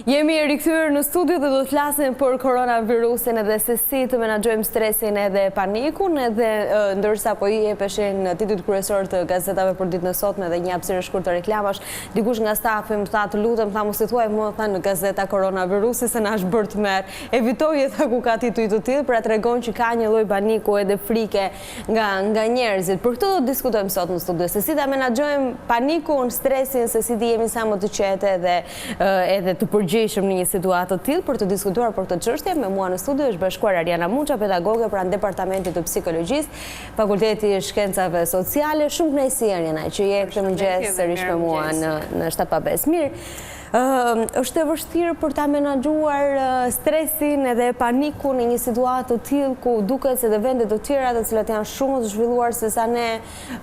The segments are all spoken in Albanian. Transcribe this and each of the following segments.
Jemi rikthyer në studio dhe do të flasim për koronavirusin edhe se si të menaxhojmë stresin edhe panikun, edhe ndërsa po i jepeshin titujt kryesor të gazetave për ditën e sotme dhe një hapësirë shkurt të reklamash, dikush nga stafi më tha të lutem, tha mos i thuaj mua tha në gazeta koronavirusi se na është bërë të merr. Evitoje tha ku ka tituj të tillë, pra tregon që ka një lloj paniku edhe frike nga njerëzit. Për këtë do të diskutojmë sot në studio se si ta menaxhojmë panikun, stresin, se si të jemi sa më të qetë edhe të përgjegjshëm në një situatë të tillë. Për të diskutuar për këtë çështje me mua në studio është bashkuar Ariana Muça, pedagoge pranë Departamentit të Psikologjisë, Fakulteti i Shkencave Sociale. Shumë kënaqësi Ariana që je këtë mëngjes sërish me mua në 7:05. Mirë. Është e vështirë për ta menaxhuar stresin edhe panikun në një situatë të tillë ku duket se edhe vende të tjera të cilat janë shumë të zhvilluar se sa ne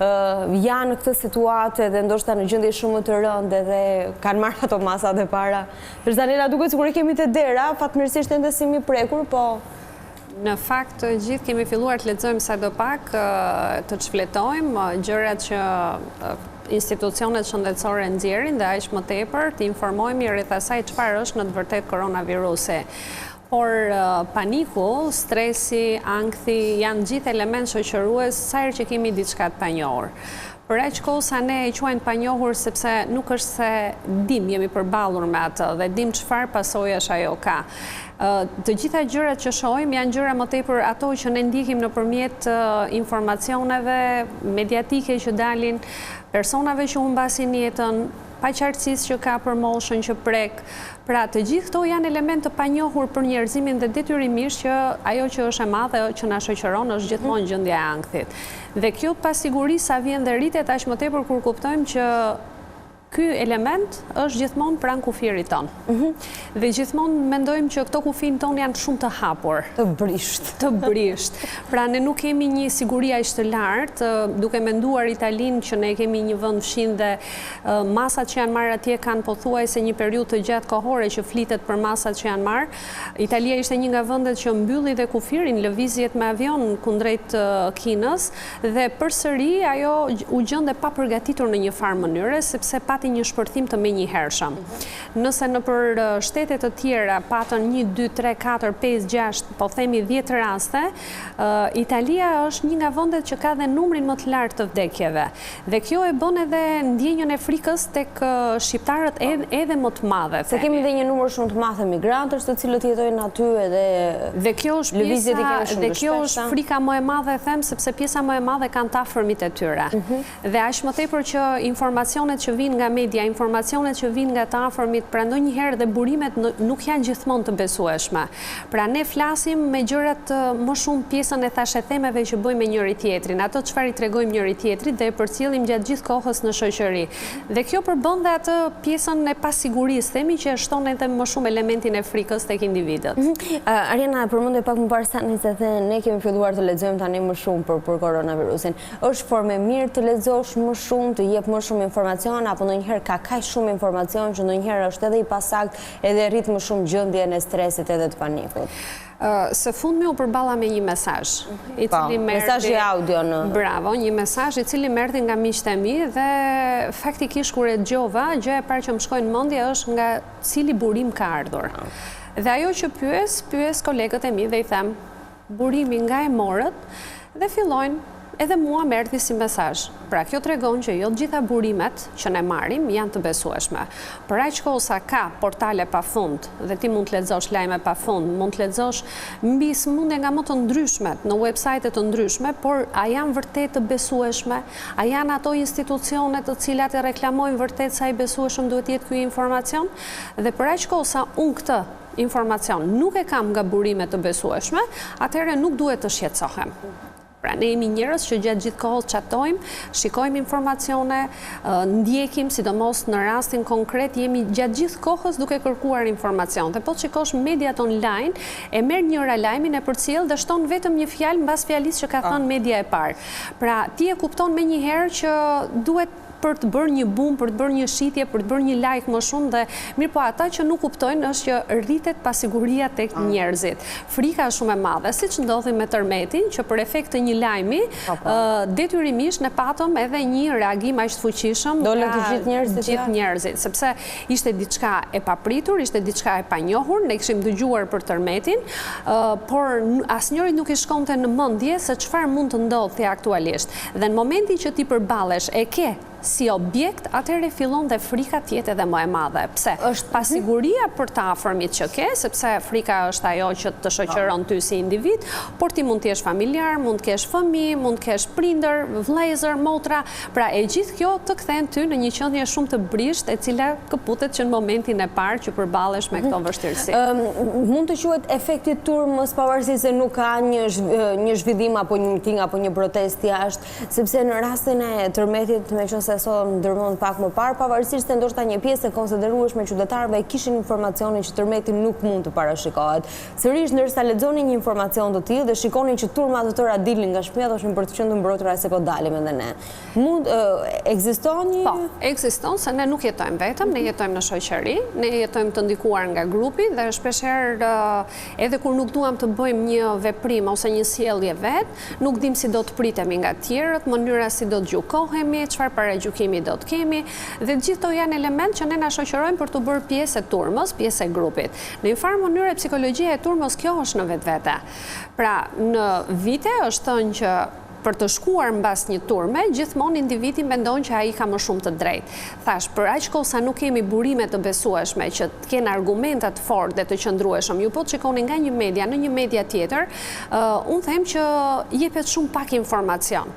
janë në këtë situatë dhe ndoshta në gjendje shumë të rëndë dhe kanë marrë ato masat e para. Përsa ne na duket sikur e kemi të dera, fatmirësisht ende si mi prekur, po në fakt gjithë kemi filluar të lexojmë sadopak, të çfletojmë gjërat që institucionet shëndetësore nxjerrin dhe aq më tepër të informojmë rreth asaj çfarë është në të vërtetë koronavirusi. Por paniku, stresi, ankthi janë gjithë element shoqërues sa herë që kemi diçka të panjohur. Për aq kohë sa ne e quajmë panjohur sepse nuk është se jemi përballur me atë dhe dim çfarë pasojash ajo ka. Të gjitha gjërat që shohim janë gjëra më tepër ato që ne ndjekim nëpërmjet informacioneve mediatike që dalin, personave që humbasin jetën, paqartësisë që ka për moshën që prek. Pra të gjithë këto janë element të panjohur për njerëzimin dhe detyrimisht që ajo që është e madhe që na shoqëron është gjithmonë gjendja e ankthit. Dhe kjo pasiguri sa vjen dhe rritet aq më tepër kur kuptojmë që ky element është gjithmonë pranë kufirit ton. Dhe gjithmonë mendojmë që këto kufin ton janë shumë të hapur. Të brisht. Pra ne nuk kemi një siguri aq të lartë, duke menduar Italinë që ne kemi një vend fshin dhe masat që janë marrë atje kanë pothuajse një periudhë të gjatë kohore që flitet për masat që janë marrë. Italia ishte një nga vendet që mbylli dhe kufirin lëvizjet me avion kundrejt Kinës dhe përsëri ajo u gjende pa përgatitur në një farë mënyre sepse një shpërthim të menjëhershëm. Nëse në për shtetet të tjera patën 1, 2, 3, 4, 5, 6, po themi 10 raste, Italia është një nga vendet që ka dhe numrin më të lartë të vdekjeve. Dhe kjo e bën edhe ndjenjën e frikës tek shqiptarët edhe më të madhe. Se kemi dhe një numër shumë të madh migrantësh të cilët jetojnë aty dhe kjo është frika më e madhe them sepse pjesa më e madhe kanë të afërmit e tyre. Dhe aq më tepër që informacionet që vijnë nga media, informacionet që vijnë nga të afërmit, pra ndonjëherë dhe burimet nuk janë gjithmonë të besueshme. Pra ne flasim me gjërat më shumë pjesën e thashethemeve që bëjmë me njëri tjetrin, ato çfarë i tregojmë njëri tjetrit dhe e përcjellim gjatë gjithë kohës në shoqëri. Dhe kjo përbën dhe atë pjesën e pasigurisë, themi që shton edhe më shumë elementin e frikës tek individët. Ariana, përmendje pak më parë sa se ne kemi filluar të lexojmë tani më shumë për koronavirusin. Është formë mirë të lexosh më shumë, të jep më shumë informacion apo ndonjëherë ka kaq shumë informacion që ndonjëherë është edhe i pasakt edhe rrit më shumë gjendjen e stresit edhe të panikut. Së fundmi u përballa me një mesazh i cili merrti mesazhi audio në Bravo, një mesazh i cili merrti nga miqtë e mi dhe faktikisht kur e dëgjova, gjëja e parë që më shkoi në mendje është nga cili burim ka ardhur. Dhe ajo që pyes kolegët e mi dhe i them, burimi nga e morët dhe fillojnë edhe mua më erdhi si mesazh. Pra kjo tregon që jo të gjitha burimet që ne marrim janë të besueshme. Për aq kohë sa ka portale pafund dhe ti mund të lexosh lajme pafund, mund të lexosh mbi sëmundje nga më të ndryshmet në websajte të ndryshme, por a janë vërtet të besueshme? A janë ato institucione të cilat e reklamojnë vërtet sa i besueshëm duhet jetë ky informacion? Dhe për aq kohë sa unë këtë informacion nuk e kam nga burime të besueshme, atëherë nuk duhet të shqetësohem. Pra ne jemi njerëz që gjatë gjithë kohës chatojmë, shikojmë informacione, ndjekim, sidomos në rastin konkret, jemi gjatë gjithë kohës duke kërkuar informacion. Dhe po të shikosh mediat online, e merr njëra lajmin e përcjell dhe shton vetëm një fjalë mbas fjalisë që ka thënë media e parë. Pra ti e kupton menjëherë që duhet për të bërë një boom, për të bërë një shitje, për të bërë një like më shumë dhe mirë po ata që nuk kuptojnë është që rritet pasiguria tek njerëzit. Frika është shumë e madhe, siç ndodhi me tërmetin, që për efekt të një lajmi, detyrimisht ne patëm edhe një reagim aq të fuqishëm nga gjithë njerëzit, sepse ishte diçka e papritur, ishte diçka e panjohur, ne kishim dëgjuar për tërmetin, por asnjëri nuk i shkonte në mendje se çfarë mund të ndodhte aktualisht. Dhe në momentin që ti përballesh e ke si objekt, atëherë fillon dhe frika të jetë edhe më e madhe. Pse? Është pasiguria për të afërmit që ke, sepse frika është ajo që të shoqëron ty si individ, por ti mund të jesh familjar, mund të kesh fëmijë, mund të kesh prindër, vëllezër, motra, pra e gjithë kjo të kthen ty në një qendje shumë të brisht, e cila këputet që në momentin e parë që përballesh me këto vështirësi. Mund të quhet efekti turmës, pavarësisht se nuk ka një zhvillim apo një miting apo një protestë jashtë, sepse në rastin e tërmetit, meqense se so ndërmend pak më parë, pavarësisht se ndoshta një pjesë e konsiderueshme qytetarëve kishin informacionin që tërmeti nuk mund të parashikohet. Sërish ndërsa lexonin një informacion të tillë dhe shikonin që turmat të tëra dilnin nga shtëpia, thoshin për të qenë mbrojtura se po dalim edhe ne. Mund ekziston një? Po, ekziston se ne nuk jetojmë vetëm, ne jetojmë në shoqëri, ne jetojmë të ndikuar nga grupi dhe shpeshherë edhe kur nuk duam të bëjmë një veprim ose një sjellje vet, nuk dim si do të pritemi nga të tjerët, mënyra si do të gjykohemi, çfarë gjykimi do të kemi, dhe gjithë to janë element që ne na shoqërojmë për të bërë pjesë e turmës, pjesë e grupit. Në një farë mënyrë psikologjia e turmës kjo është në vetvete. Pra, në vite është thënë që për të shkuar mbas një turme, gjithmonë individi mendon që ai ka më shumë të drejtë. Thash, për aq kohë sa nuk kemi burime të besueshme që të kenë argumenta të fortë dhe të qëndrueshëm, ju po të shikoni nga një media në një media tjetër, unë them që jepet shumë pak informacion.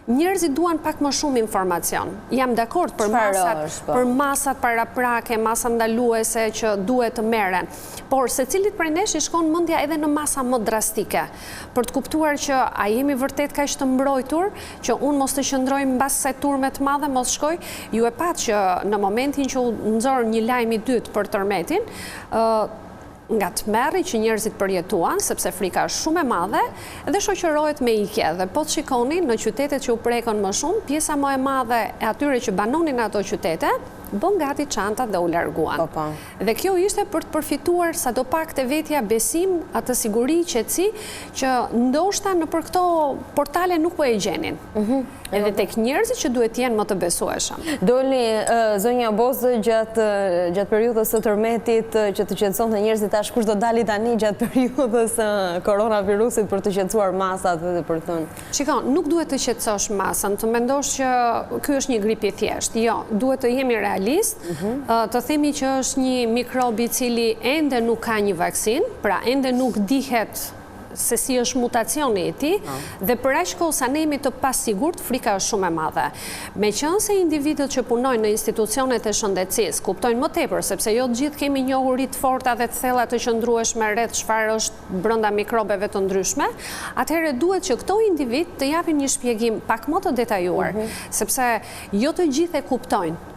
Njerëzit duan pak më shumë informacion. Jam dakord për masat paraprake, masa ndaluese që duhet të merren. Por secilit prej nesh i shkon mendja edhe në masa më drastike, për të kuptuar që a jemi vërtet kaq të mbrojtur, që unë mos të qëndroj mbas kësaj turme të madhe, mos shkoj. Ju e pat që në momentin që u nxor një lajm i dytë për tërmetin, nga të merri që njerëzit përjetuan, sepse frika është shumë e madhe, dhe shoqërohet me ikje. Dhe po të shikoni në qytetet që u prekon më shumë, pjesa më e madhe e atyre që banonin ato qytete, bën gati çantat dhe u larguan. Dhe kjo ishte për të përfituar sadopak te vetja besim, atë siguri, qetësi, që ndoshta nëpër këto portale nuk po e gjenin. Edhe tek njerëzit që duhet të jenë më të besueshëm. Doli zonja Bozë gjatë periudhës së tërmetit që të qetësonte njerëzit, tash kush do dali tani gjatë periudhës së koronavirusit për të qetësuar masat dhe për të thënë. Shikon, nuk duhet të qetësosh masën, të mendosh që ky është një grip i thjeshtë. Jo, duhet të jemi realist, të themi që është një mikrob i cili ende nuk ka një vaksin, pra ende nuk dihet se si është mutacioni i tij, dhe për aq kohë sa ne jemi të pasigurt, frika është shumë e madhe. Meqense individët që punojnë në institucionet e shëndetësisë kuptojnë më tepër, sepse jo të gjithë kemi njohuri të forta dhe të thella të qëndrueshme rreth çfarë është brenda mikrobeve të ndryshme, atëherë duhet që këto individ të japin një shpjegim pak më të detajuar, sepse jo të gjithë e kuptojnë.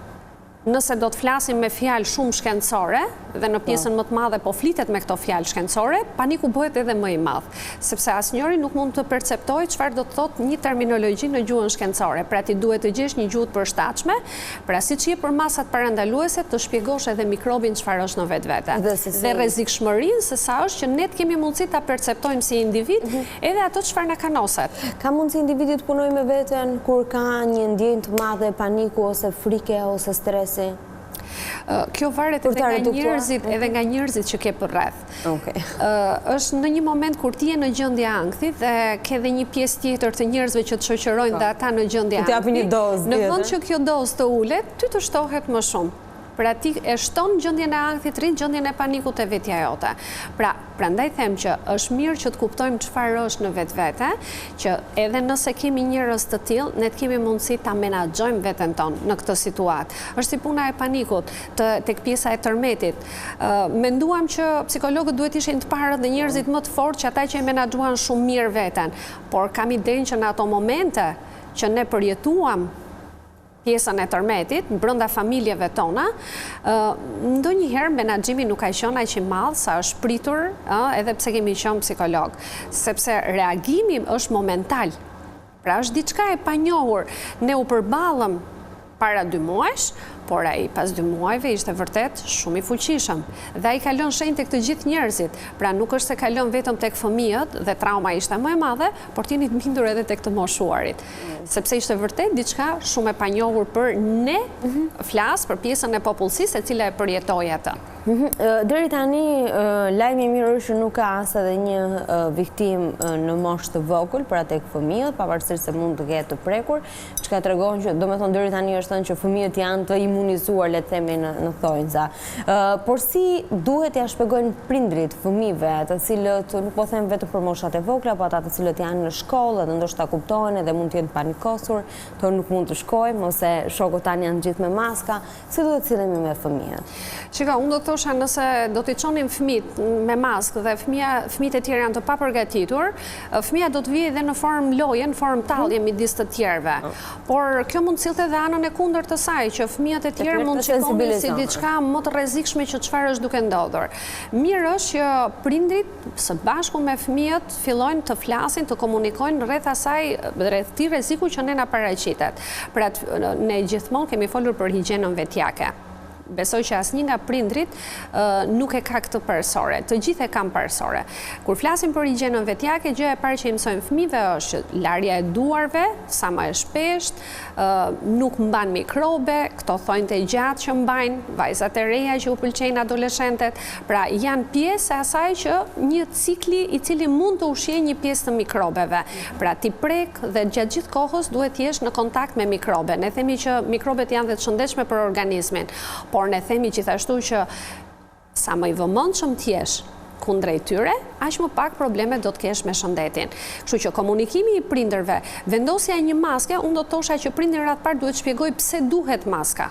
Nëse do të flasim me fjalë shumë shkencore, dhe në pjesën më të madhe po flitet me këto fjalë shkencore, paniku bëhet edhe më i madh, sepse asnjëri nuk mund të perceptojë çfarë do të thotë një terminologji në gjuhën shkencore. Pra ti duhet të gjesh një gjuhë të përshtatshme, pra siç je për masat parandaluese të shpjegosh edhe mikrobin çfarë është në vetvete. Dhe rrezikshmërinë se sa është që ne kemi mundësi ta perceptojmë si individ, edhe ato çfarë na kanoset. Ka mundësi individi të punojë me veten kur ka një ndjenjë të madhe paniku ose frike ose stresi? Kjo varet edhe nga njerëzit që ke përreth. Është në një moment kur ti je në gjendje ankthi dhe ke edhe një pjesë tjetër të njerëzve që të shoqërojnë dhe ata në gjendje ankthi. Në vend që kjo dozë të ulet, ty të shtohet më shumë. Pra ti e shton gjendjen e ankthit rrit, gjendjen e panikut e vetja jote. Pra, prandaj them që është mirë që të kuptojmë çfarë është në vetvete, që edhe nëse kemi njerëz të tillë, ne të kemi mundësi ta menaxhojmë veten tonë në këtë situatë. Është si puna e panikut, tek pjesa e tërmetit. Menduam që psikologët duhet ishin të parë dhe njerëzit më të fortë, që ata që e menaxhuan shumë mirë veten. Por kam idenë që në ato momente që ne përjetuam pjesën e tërmetit, brenda familjeve tona, ndonjëherë menaxhimi nuk ka qenë aq i madh sa është pritur, edhe pse kemi qenë psikolog, sepse reagimi është momental. Pra është diçka e panjohur. Ne u përballëm para 2 muajsh, por ai pas 2 muajve ishte vërtet shumë i fuqishëm. Dhe ai kalon shenjë tek të gjithë njerëzit. Pra nuk është se kalon vetëm tek fëmijët dhe trauma ishte më e madhe, por t'jeni të bindur edhe tek të moshuarit. Sepse ishte vërtet diçka shumë e panjohur për ne, flas për pjesën e popullsisë e cila e përjetoi atë. Deri tani, lajmi i mirë është që nuk ka as edhe një viktim në moshë të vogël për tek fëmijët, pavarësisht se mund të ketë të prekur, çka tregon që domethënë deri tani është thënë që fëmijët janë të imunizuar, le të themi në thonjza. Por si duhet ja shpjegojnë prindrit fëmijëve, të cilët nuk po them vetëm për moshat e vogla, po ata të cilët janë në shkollë dhe ndoshta kuptojnë edhe mund të jenë panikosur, to nuk mund të shkojmë ose shokët tani janë gjithë me maska, si duhet të sillemi me fëmijët? Çka, unë do të thosha nëse do t'i çonim fëmijët me maskë dhe fëmijët e tjerë janë të papërgatitur, fëmia do të vijë edhe në formë loje, në formë tallje midis të tjerëve. Por kjo mund të sillte edhe anën e kundërt të saj, që fëmijët e tjerë mund të shikonin si diçka më të rrezikshme që çfarë është duke ndodhur. Mirë është që prindrit së bashku me fëmijët fillojnë të flasin, të komunikojnë rreth asaj, rreth këtij rreziku që ne na paraqitet. Pra ne gjithmonë kemi folur për higjienën vetjake. Besoj që asnjë nga prindrit nuk e ka këtë parësore, të gjithë e kanë parësore. Kur flasim për higjienën vetjake, gjëja e parë që i mësojmë fëmijëve është që larja e duarve, sa më e shpesht, nuk mban mikrobe, këto thonjtë e gjatë që mbajnë, vajzat e reja që u pëlqejnë adoleshentet, pra janë pjesë e asaj që një cikli i cili mund të ushqejë një pjesë të mikrobeve. Pra ti prek dhe gjatë gjithë kohës duhet të jesh në kontakt me mikrobe. Ne themi që mikrobet janë dhe të shëndetshme për organizmin. Por ne themi gjithashtu që sa më i vëmendshëm t'jesh kundrejt tyre, aq më pak probleme do të kesh me shëndetin. Kështu që komunikimi i prindërve, vendosja e një maske, unë do të thosha që prindëri ratë parë duhet shpjegoj pse duhet maska.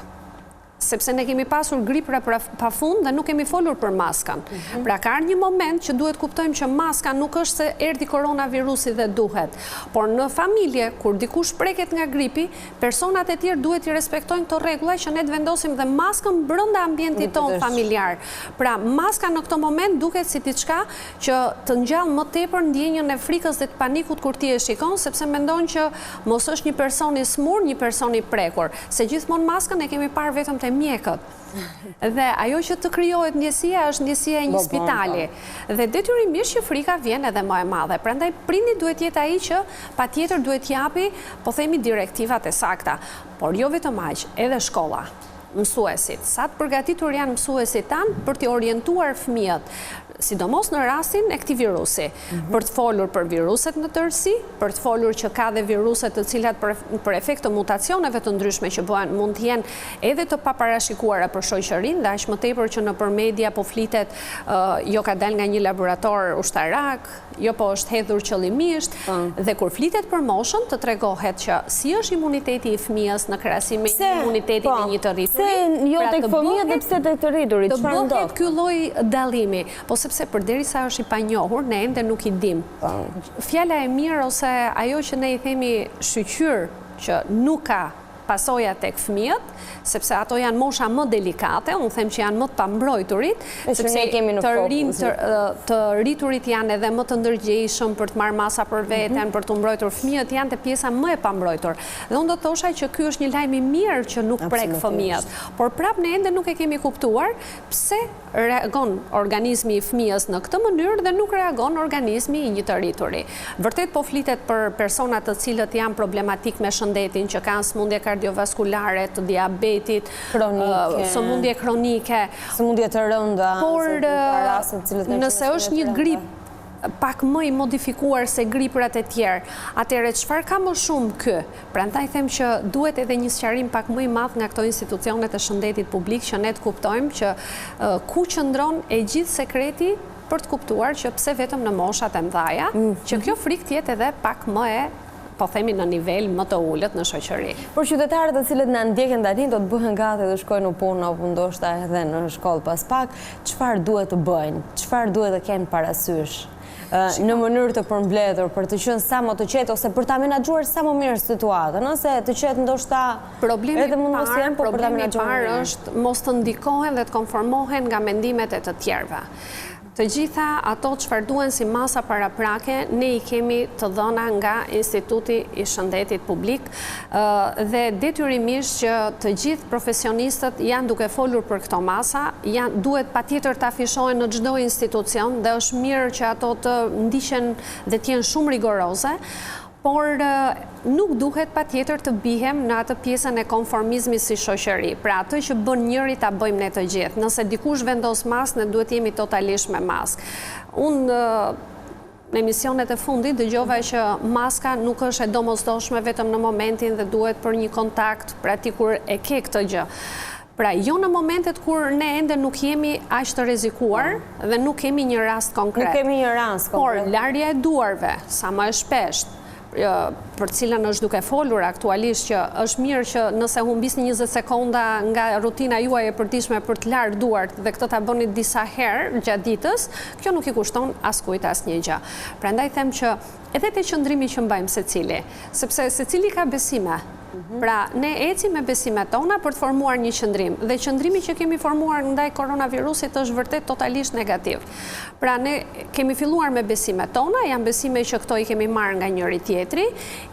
Sepse ne kemi pasur gripra pafund dhe nuk kemi folur për maskën. Pra ka një moment që duhet kuptojmë që maska nuk është se erdhi koronavirusi dhe duhet. Por në familje, kur dikush preket nga gripi, personat e tjerë duhet i respektojnë këto rregulla që ne të vendosim dhe maskën brenda ambientit tonë familjar. Pra maska në këtë moment duket si diçka që të ngjall më tepër ndjenjën e frikës dhe të panikut kur ti e shikon, sepse mendon që mos është një person i smur, një person i prekur. Se gjithmonë maskën e kemi parë vetëm mjekët. Dhe ajo që të krijohet ndjesia është ndjesia e një spitali. Dhe detyrimisht që frika vjen edhe më e madhe. Prandaj prindi duhet jetë ai që patjetër duhet japi, po themi, direktivat e sakta. Por jo vetëm aq, edhe shkolla, mësuesit. Sa të përgatitur janë mësuesit tanë për t'i orientuar fëmijët, sidomos në rastin e këtij virusi, për të folur për viruset në tërësi, për të folur që ka dhe viruset të cilat për efekt të mutacioneve të ndryshme që bëhen mund të jenë edhe të paparashikuara për shoqërinë, dhe aq më tepër që nëpër media po flitet jo ka dal nga një laborator ushtarak, jo po është hedhur qëllimisht, dhe kur flitet për moshën të tregohet që si është imuniteti i fëmijës në krahasim me imunitetin e një të rriturit. Pse jo tek fëmijët dhe pse tek të rriturit? Çfarë ndodh? Ky lloj dallimi, sepse përderisa është i panjohur, ne ende nuk i dim. Fjala e mirë ose ajo që ne i themi shqyqyr që nuk ka pasoja tek fëmijët, sepse ato janë mosha më delikate, unë them që janë më të pambrojturit, sepse të rriturit janë edhe më të ndërgjegjshëm për të marrë masa për veten, për të mbrojtur, fëmijët janë te pjesa më e pambrojtur. Dhe unë do të thosha që ky është një lajm i mirë që nuk prek fëmijët, por prap ne ende nuk e kemi kuptuar pse reagon organizmi i fëmijës në këtë mënyrë dhe nuk reagon organizmi i një të rrituri. Vërtet po flitet për persona të cilët janë problematik me shëndetin, që kanë sëmundje kardiovaskulare, të diabetit, sëmundje kronike, sëmundje të rënda, por nëse është një grip pak më i modifikuar se griprat e tjerë, atëherë çfarë ka më shumë ky? Prandaj them që duhet edhe një sqarim pak më i madh nga këto institucionet e shëndetit publik, që ne të kuptojmë që ku qëndron e gjithë sekreti për të kuptuar që pse vetëm në moshat e mëdha, që kjo frikë të jetë edhe pak më e, po themi, në nivel më të ulët në shoqëri. Por qytetarët të cilët na ndjekën tani do të bëhen gati dhe shkojnë në punë apo ndoshta edhe në shkollë pas pak, çfarë duhet të bëjnë? Çfarë duhet të kenë parasysh? Në mënyrë të përmbledhur për të qenë sa më të qetë ose për ta menaxhuar sa më mirë situatën, ose të qetë ndoshta edhe mund mos janë, por për ta menaxhuar është mos të ndikohen dhe të konformohen nga mendimet e të tjerëve. Të gjitha ato çfarë duhen si masa paraprake, ne i kemi të dhëna nga Instituti i Shëndetit Publik dhe detyrimisht që të gjithë profesionistët janë duke folur për këto masa, duhet patjetër të afishohen në çdo institucion dhe është mirë që ato të ndiqen dhe të jenë shumë rigoroze, por nuk duhet patjetër të bihem në atë pjesën e konformizmit si shoqëri. Pra atë që bën njëri ta bëjmë ne të gjithë. Nëse dikush vendos maskë, ne duhet jemi totalisht me maskë. Unë në emisionet e fundit dëgjova që maska nuk është e domosdoshme vetëm në momentin dhe duhet për një kontakt, pra ti kur e ke këtë gjë. Pra, jo në momentet kur ne ende nuk jemi aq të rrezikuar dhe nuk kemi një rast konkret. Nuk kemi një rast konkret. Por larja e duarve, sa më e shpesht, për cilën është duke folur aktualisht që është mirë që nëse humbisni 20 sekonda nga rutina juaj e përditshme për të larë duart dhe këtë ta bëni disa herë gjatë ditës, kjo nuk i kushton askujt asnjë gjë. Prandaj them që edhe te qëndrimi që mbajmë secili, sepse secili ka besime. Pra, ne ecim me besimet tona për të formuar një qëndrim. Dhe qëndrimi që kemi formuar ndaj koronavirusit është vërtet totalisht negativ. Pra, ne kemi filluar me besimet tona, janë besime që këto i kemi marrë nga njëri tjetri,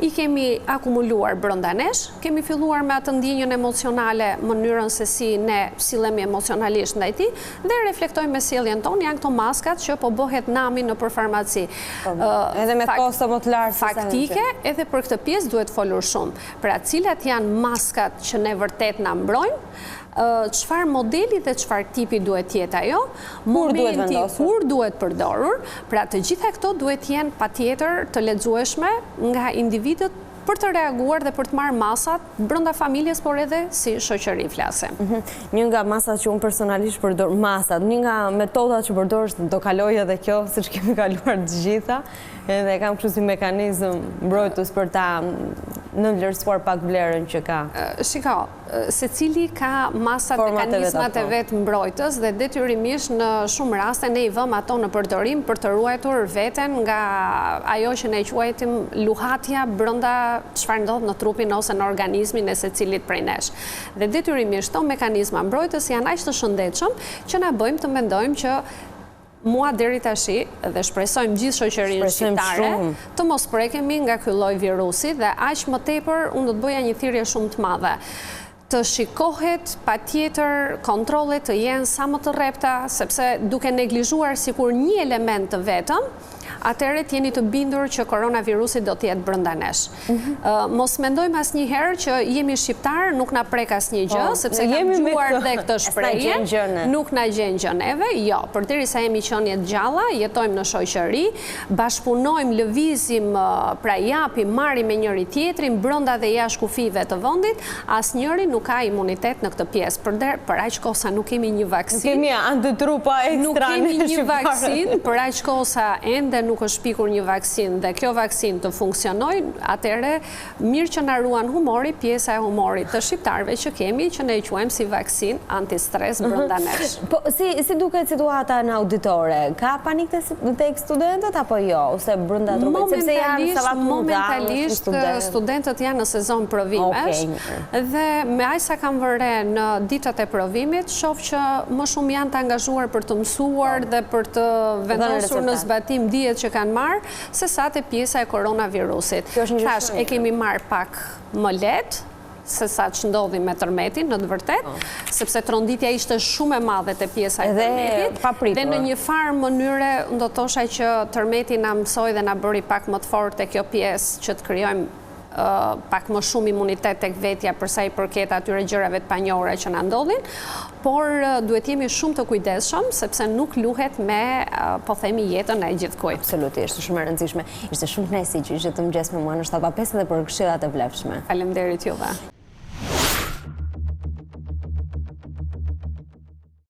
i kemi akumuluar brenda nesh, kemi filluar me atë ndjenjën emocionale, mënyrën se si ne sillemi emocionalisht ndaj tij dhe reflektojmë me sjelljen tonë, janë këto maskat që po bëhet nami nëpër farmaci. Edhe me kosto më të lartë. Faktike, edhe për këtë pjesë duhet folur shumë. Pra, cilat janë maskat që ne vërtet na mbrojnë, çfarë modeli dhe çfarë tipi duhet jetë ajo, momenti kur duhet përdorur, pra të gjitha këto duhet jenë patjetër të lexueshme nga individët për të reaguar dhe për të marrë masat brenda familjes, por edhe si shoqëri flasim. Një nga masat që unë personalisht përdor, një nga metodat që përdor është do kaloj edhe kjo, siç kemi kaluar të gjitha, edhe kam kështu si mekanizëm mbrojtës për ta nënvlerësuar pak vlerën që ka. Shiko, secili ka masat mekanizmat e vet mbrojtës dhe detyrimisht në shumë raste ne i vëmë ato në përdorim për të ruajtur veten nga ajo që ne quajtim luhatja brenda çfarë ndodh në trupin ose në organizmin e secilit prej nesh. Dhe detyrimisht këto mekanizma mbrojtës janë aq të shëndetshëm që na bëjmë të mendojmë që mua deri tashi dhe shpresojmë gjithë shoqërinë shqiptare të mos prekemi nga ky lloj virusi dhe aq më tepër unë do të bëja një thirrje shumë të madhe. Të shikohet patjetër kontrollet të jenë sa më të rrepta, sepse duke neglizhuar sikur një element të vetëm, atëherë jeni të bindur që koronavirusi do të jetë brenda nesh. Mos mendojmë asnjëherë që jemi shqiptar, nuk na prek asnjë gjë, sepse kemi dëgjuar dhe këtë shprehje, nuk na gjen gjë neve. Jo, përderisa jemi qenie të gjalla, jetojmë në shoqëri, bashkëpunojmë, lëvizim, pra japim, marrim me njëri tjetrin brenda dhe jashtë kufive të vendit, asnjëri nuk ka imunitet në këtë pjesë. Për aq kohë sa nuk kemi një vaksinë. Kemi antitrupa ekstra. Nuk kemi një vaksinë, për aq kohë sa ende nuk është shpikur një vaksinë dhe kjo vaksinë të funksionojë, atëherë mirë që na ruan humori, pjesa e humorit të shqiptarëve që kemi, që ne e quajmë si vaksinë antistres brenda nesh. Po si duket situata në auditore? Ka panik tek studentët apo jo? Ose brenda trupit, sepse janë sallat momentalisht studentët janë në sezon provimesh dhe me aq sa kam vëre në ditët e provimit, shoh që më shumë janë të angazhuar për të mësuar dhe për të vendosur në zbatim dijet që kanë marrë, se sa te pjesa e koronavirusit. Thash, e kemi marrë pak më lehtë, se sa që ndodhi me tërmetin, në të vërtet, sepse tronditja ishte shumë e madhe te pjesa e tërmetit, dhe në një farë mënyre, do të thosha që tërmeti na mësoi dhe na bëri pak më të fortë kjo pjesë që të krijojmë pak më shumë imunitet tek vetja përsa i përket atyre gjërave të panjohura që na ndodhin, por duhet jemi shumë të kujdesshëm sepse nuk luhet me, po themi, jetën e gjithkujt. Absolutisht, shumë e rëndësishme. Ishte shumë kënaqësi që ishte të mëngjes me mua në 7:05 dhe për këshillat e vlefshme. Faleminderit juve.